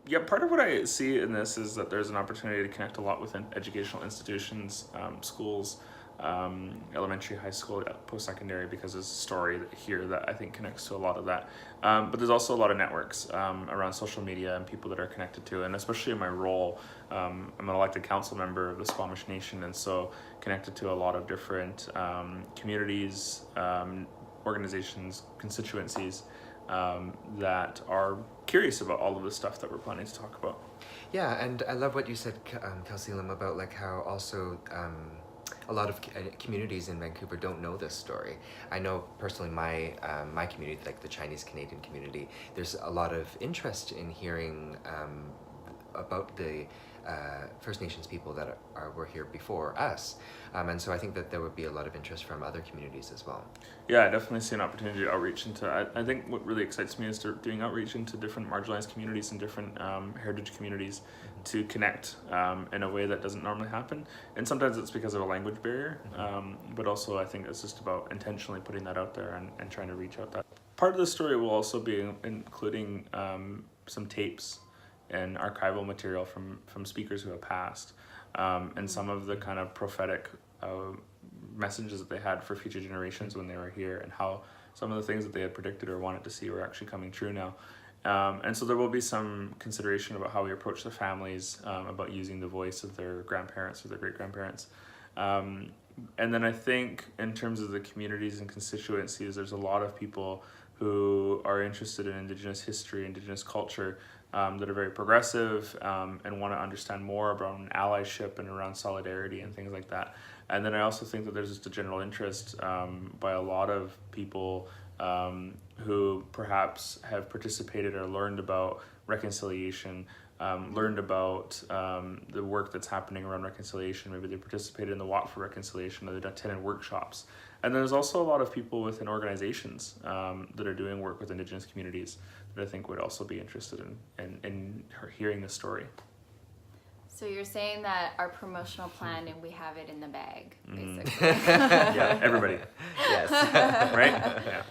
Yeah, part of what I see in this is that there's an opportunity to connect a lot with educational institutions, schools, elementary, high school, post-secondary, because there's a story here that I think connects to a lot of that. But there's also a lot of networks around social media and people that are connected to, and especially in my role, I'm an elected council member of the Squamish Nation, and so connected to a lot of different communities, organizations, constituencies that are curious about all of the stuff that we're planning to talk about. Yeah, and I love what you said, Kelsey Lim, about like how also a lot of communities in Vancouver don't know this story. I know personally my community, like the Chinese Canadian community, there's a lot of interest in hearing about the First Nations people that were here before us. And so I think that there would be a lot of interest from other communities as well. Yeah, I definitely see an opportunity to outreach into, I think what really excites me is doing outreach into different marginalized communities and different heritage communities to connect in a way that doesn't normally happen. And sometimes it's because of a language barrier, but also I think it's just about intentionally putting that out there and trying to reach out that. Part of the story will also be including some tapes and archival material from speakers who have passed, and some of the kind of prophetic messages that they had for future generations when they were here, and how some of the things that they had predicted or wanted to see were actually coming true now. And so there will be some consideration about how we approach the families, about using the voice of their grandparents or their great-grandparents. And then I think in terms of the communities and constituencies, there's a lot of people who are interested in Indigenous history, Indigenous culture, that are very progressive and want to understand more about allyship and around solidarity and things like that. And then I also think that there's just a general interest by a lot of people who perhaps have participated or learned about reconciliation, learned about the work that's happening around reconciliation. Maybe they participated in the Walk for Reconciliation, or they've attended workshops. And there's also a lot of people within organizations that are doing work with Indigenous communities that I think would also be interested in hearing the story. So you're saying that our promotional plan, and we have it in the bag, basically. Yeah, everybody. Yes. Right? Yeah.